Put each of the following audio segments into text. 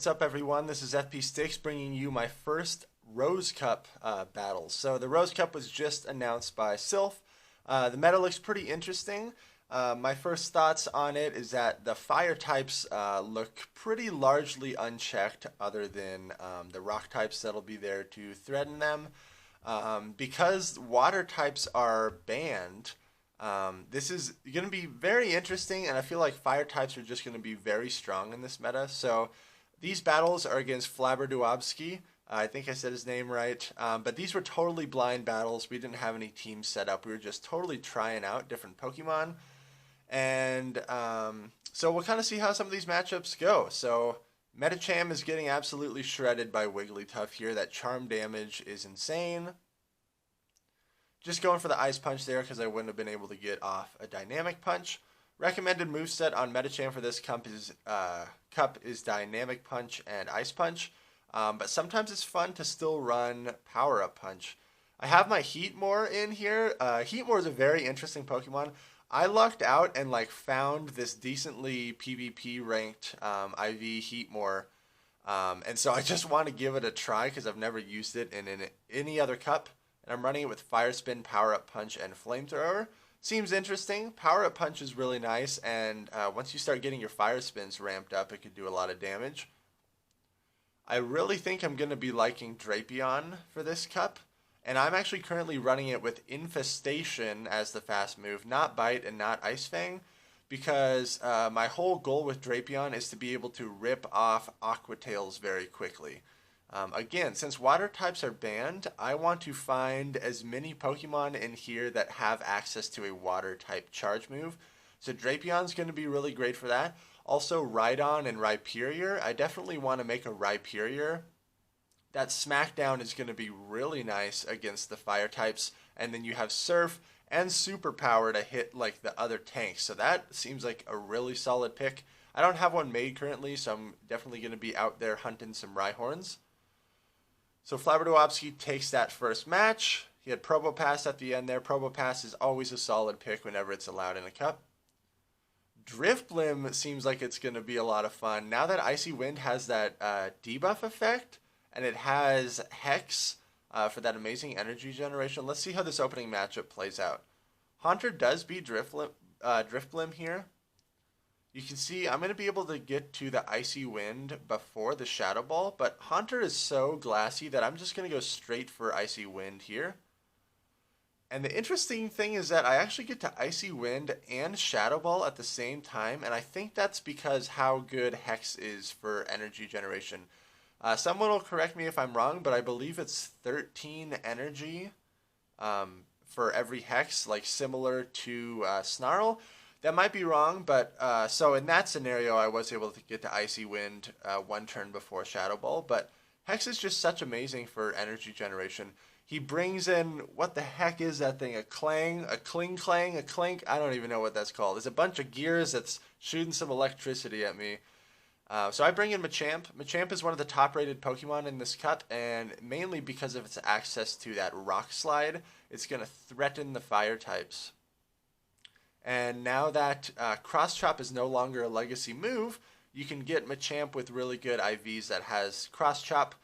up everyone? This is FP Sticks bringing you my first Rose Cup battles. So the Rose Cup was just announced by Sylph. The meta looks pretty interesting. My first thoughts on it is that the fire types look pretty largely unchecked other than the rock types that'll be there to threaten them. Because water types are banned, this is going to be very interesting, and I feel like fire types are just going to be very strong in this meta. So these battles are against Flabberduobski. I think I said his name right, but these were totally blind battles. We didn't have any teams set up. We were just totally trying out different Pokemon, and so we'll kind of see how some of these matchups go. So Medicham is getting absolutely shredded by Wigglytuff here. That charm damage is insane. Just going for the Ice Punch there because I wouldn't have been able to get off a Dynamic Punch. Recommended moveset on Medicham for this cup is Dynamic Punch and Ice Punch. But sometimes it's fun to still run Power Up Punch. I have my Heatmore in here. Heatmore is a very interesting Pokemon. I lucked out and found this decently PvP ranked IV Heatmore. And so I just want to give it a try because I've never used it in any other cup. And I'm running it with Fire Spin, Power Up Punch, and Flamethrower. Seems interesting. Power Up Punch is really nice, and once you start getting your Fire Spins ramped up, it could do a lot of damage. I really think I'm going to be liking Drapion for this cup, and I'm actually currently running it with Infestation as the fast move, not Bite and not Ice Fang, because my whole goal with Drapion is to be able to rip off Aqua Tails very quickly. Again, since water types are banned, I want to find as many Pokemon in here that have access to a water type charge move. So Drapion's going to be really great for that. Also Rhydon and Rhyperior. I definitely want to make a Rhyperior. That Smackdown is going to be really nice against the fire types. And then you have Surf and Superpower to hit the other tanks. So that seems like a really solid pick. I don't have one made currently, so I'm definitely going to be out there hunting some Rhyhorns. So Flabberduobski takes that first match. He had Probopass at the end there. Probopass is always a solid pick whenever it's allowed in a cup. Drifblim seems like it's going to be a lot of fun. Now that Icy Wind has that debuff effect, and it has Hex for that amazing energy generation, let's see how this opening matchup plays out. Haunter does beat Drifblim here. You can see I'm going to be able to get to the Icy Wind before the Shadow Ball, but Haunter is so glassy that I'm just going to go straight for Icy Wind here. And the interesting thing is that I actually get to Icy Wind and Shadow Ball at the same time, and I think that's because how good Hex is for energy generation. Someone will correct me if I'm wrong, but I believe it's 13 energy for every Hex, similar to Snarl. That might be wrong, but so in that scenario, I was able to get to Icy Wind one turn before Shadow Ball. But Hex is just such amazing for energy generation. He brings in, what the heck is that thing? A clang, a cling clang, a clink? I don't even know what that's called. There's a bunch of gears that's shooting some electricity at me. So I bring in Machamp. Machamp is one of the top-rated Pokemon in this cup, and mainly because of its access to that Rock Slide, it's going to threaten the fire types. And now that Cross Chop is no longer a legacy move, you can get Machamp with really good IVs that has Cross Chop,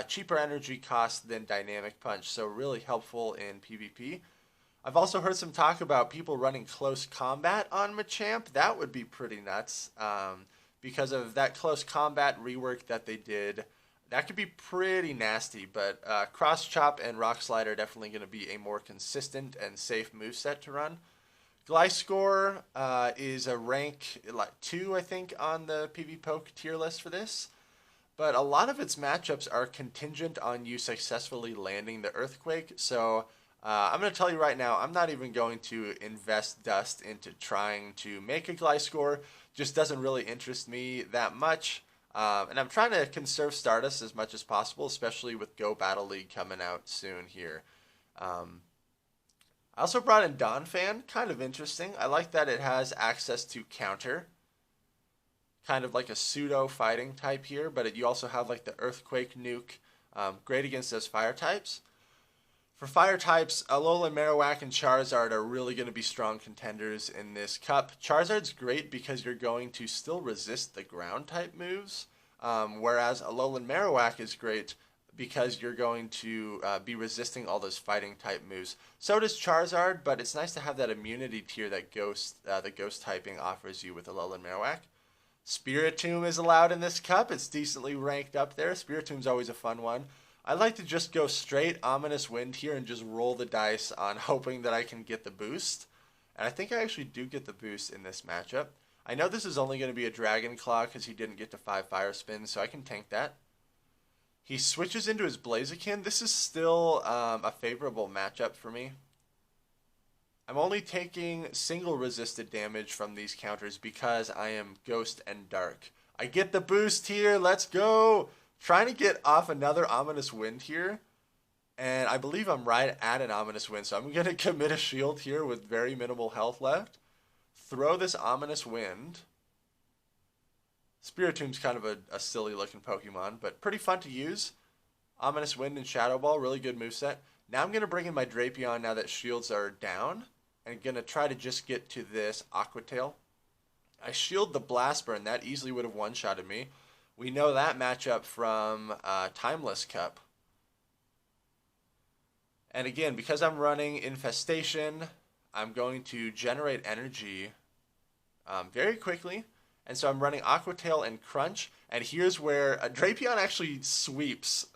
cheaper energy cost than Dynamic Punch, so really helpful in PvP. I've also heard some talk about people running Close Combat on Machamp. That would be pretty nuts because of that Close Combat rework that they did. That could be pretty nasty, but Cross Chop and Rock Slide are definitely going to be a more consistent and safe moveset to run. Gliscor is a rank 2, I think, on the PvPoke tier list for this. But a lot of its matchups are contingent on you successfully landing the Earthquake. So I'm going to tell you right now, I'm not even going to invest dust into trying to make a Gliscor. Just doesn't really interest me that much. And I'm trying to conserve Stardust as much as possible, especially with Go Battle League coming out soon here. I also brought in Donphan, kind of interesting. I like that it has access to counter. Kind of like a pseudo fighting type here, but you also have the Earthquake nuke. Great against those fire types. For fire types, Alola, Marowak, and Charizard are really going to be strong contenders in this cup. Charizard's great because you're going to still resist the ground type moves. Whereas Alolan Marowak is great because you're going to be resisting all those fighting type moves. So does Charizard, but it's nice to have that immunity tier that the ghost typing offers you with Alolan Marowak. Spiritomb is allowed in this cup. It's decently ranked up there. Spiritomb's always a fun one. I like to just go straight Ominous Wind here and just roll the dice on hoping that I can get the boost. And I think I actually do get the boost in this matchup. I know this is only going to be a Dragon Claw because he didn't get to 5 Fire Spins, so I can tank that. He switches into his Blaziken. This is still a favorable matchup for me. I'm only taking single resisted damage from these counters because I am Ghost and Dark. I get the boost here. Let's go. Trying to get off another Ominous Wind here. And I believe I'm right at an Ominous Wind. So I'm going to commit a shield here with very minimal health left. Throw this Ominous Wind. Spiritomb's kind of a silly looking Pokemon, but pretty fun to use. Ominous Wind and Shadow Ball, really good moveset. Now I'm going to bring in my Drapion now that shields are down. And going to try to just get to this Aqua Tail. I shield the Blast Burn. That easily would have one-shotted me. We know that matchup from Timeless Cup. And again, because I'm running Infestation, I'm going to generate energy very quickly. And so I'm running Aqua Tail and Crunch. And here's where Drapion actually sweeps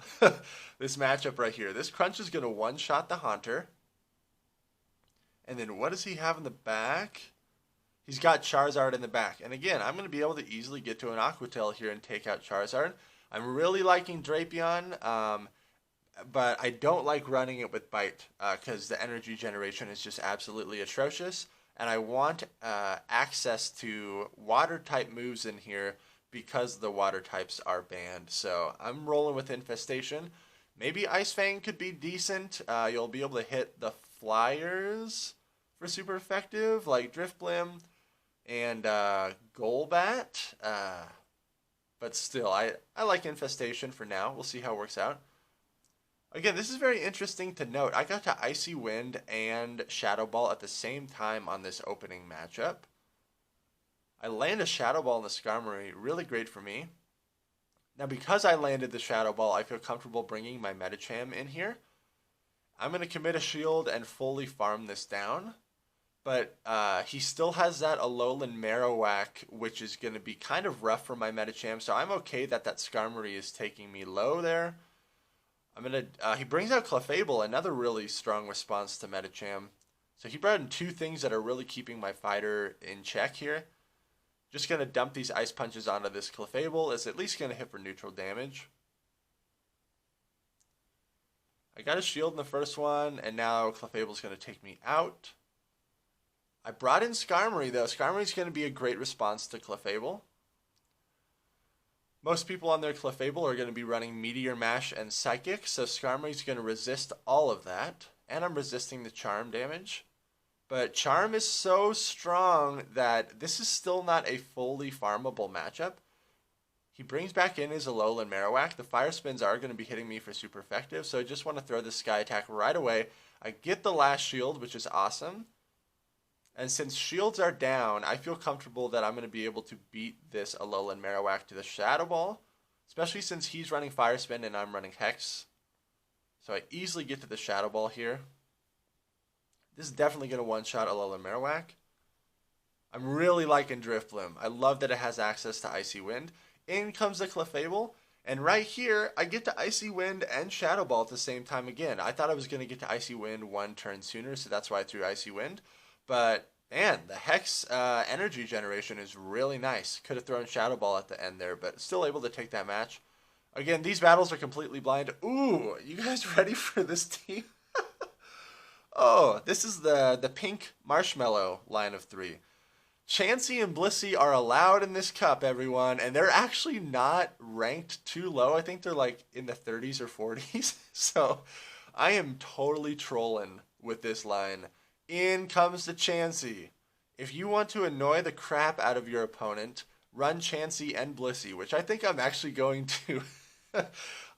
this matchup right here. This Crunch is going to one-shot the Haunter. And then what does he have in the back? He's got Charizard in the back. And again, I'm going to be able to easily get to an Aqua Tail here and take out Charizard. I'm really liking Drapion, but I don't like running it with Bite because the energy generation is just absolutely atrocious. And I want access to Water-type moves in here because the Water types are banned. So I'm rolling with Infestation. Maybe Ice Fang could be decent. You'll be able to hit the Flyers for super effective, like Drifblim and Golbat. But still, I like Infestation for now. We'll see how it works out. Again, this is very interesting to note. I got to Icy Wind and Shadow Ball at the same time on this opening matchup. I land a Shadow Ball in the Skarmory. Really great for me. Now, because I landed the Shadow Ball, I feel comfortable bringing my Medicham in here. I'm going to commit a shield and fully farm this down. But he still has that Alolan Marowak, which is going to be kind of rough for my Medicham. So I'm okay that Skarmory is taking me low there. He brings out Clefable, another really strong response to Medicham. So he brought in two things that are really keeping my fighter in check here. Just going to dump these Ice Punches onto this Clefable. It's at least going to hit for neutral damage. I got a shield in the first one, and now Clefable's going to take me out. I brought in Skarmory, though. Skarmory's going to be a great response to Clefable. Most people on their Clefable are going to be running Meteor Mash and Psychic, so Skarmory's going to resist all of that. And I'm resisting the Charm damage. But Charm is so strong that this is still not a fully farmable matchup. He brings back in his Alolan Marowak. The Fire Spins are going to be hitting me for super effective, so I just want to throw this Sky Attack right away. I get the last shield, which is awesome. And since shields are down, I feel comfortable that I'm going to be able to beat this Alolan Marowak to the Shadow Ball, especially since he's running Fire Spin and I'm running Hex. So I easily get to the Shadow Ball here. This is definitely going to one-shot Alolan Marowak. I'm really liking Drifblim. I love that it has access to Icy Wind. In comes the Clefable, and right here, I get to Icy Wind and Shadow Ball at the same time again. I thought I was going to get to Icy Wind one turn sooner, so that's why I threw Icy Wind. But, man, the Hex energy generation is really nice. Could have thrown Shadow Ball at the end there, but still able to take that match. Again, these battles are completely blind. Ooh, you guys ready for this team? Oh, this is the pink Marshmallow line of 3. Chansey and Blissey are allowed in this cup, everyone, and they're actually not ranked too low. I think they're like in the 30s or 40s. So I am totally trolling with this line. In comes the Chansey. If you want to annoy the crap out of your opponent, run Chansey and Blissey, which I think I'm actually going to.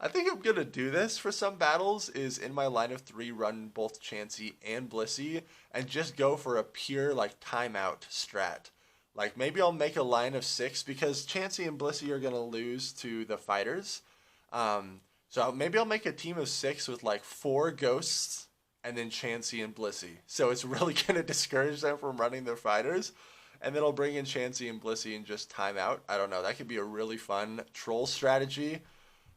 I think I'm going to do this for some battles, is in my line of 3 run both Chansey and Blissey and just go for a pure like timeout strat. Like, maybe I'll make a line of 6 because Chansey and Blissey are going to lose to the fighters. So maybe I'll make a team of 6 with like 4 ghosts and then Chansey and Blissey. So it's really going to discourage them from running their fighters. And then I'll bring in Chansey and Blissey and just time out. I don't know. That could be a really fun troll strategy.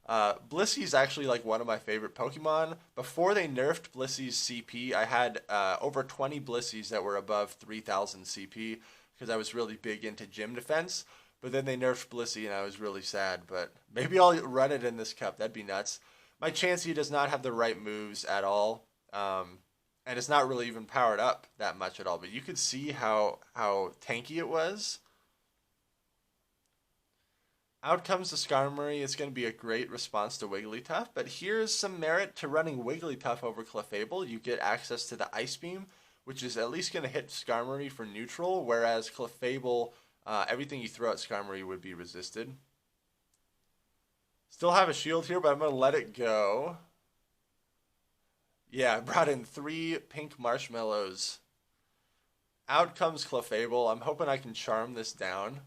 Blissey is actually like one of my favorite Pokemon. Before they nerfed Blissey's CP, I had over 20 Blisseys that were above 3,000 CP because I was really big into gym defense. But then they nerfed Blissey and I was really sad. But maybe I'll run it in this cup. That'd be nuts. My Chansey does not have the right moves at all. And it's not really even powered up that much at all. But you could see how tanky it was. Out comes the Skarmory. It's going to be a great response to Wigglytuff. But here's some merit to running Wigglytuff over Clefable. You get access to the Ice Beam, which is at least going to hit Skarmory for neutral. Whereas Clefable, everything you throw at Skarmory would be resisted. Still have a shield here, but I'm going to let it go. Yeah, I brought in 3 pink marshmallows. Out comes Clefable. I'm hoping I can charm this down.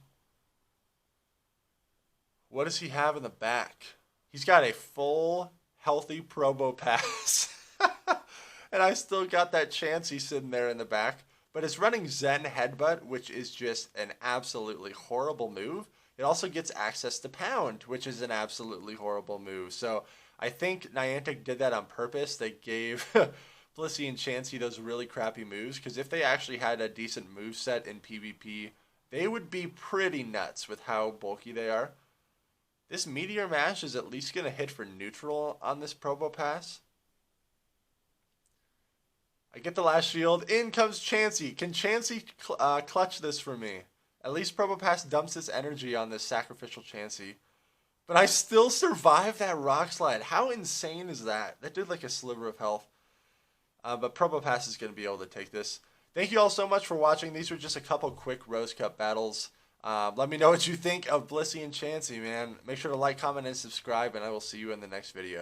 What does he have in the back? He's got a full, healthy Probopass. And I still got that Chansey sitting there in the back. But it's running Zen Headbutt, which is just an absolutely horrible move. It also gets access to Pound, which is an absolutely horrible move. So I think Niantic did that on purpose. They gave Blissey and Chansey those really crappy moves, because if they actually had a decent moveset in PvP, they would be pretty nuts with how bulky they are. This Meteor Mash is at least going to hit for neutral on this Probopass. I get the last shield. In comes Chansey. Can Chansey clutch this for me? At least Probopass dumps its energy on this sacrificial Chansey. But I still survived that Rock Slide. How insane is that? That did like a sliver of health. But Probopass is going to be able to take this. Thank you all so much for watching. These were just a couple quick Rose Cup battles. Let me know what you think of Blissey and Chansey, man. Make sure to like, comment, and subscribe, and I will see you in the next video.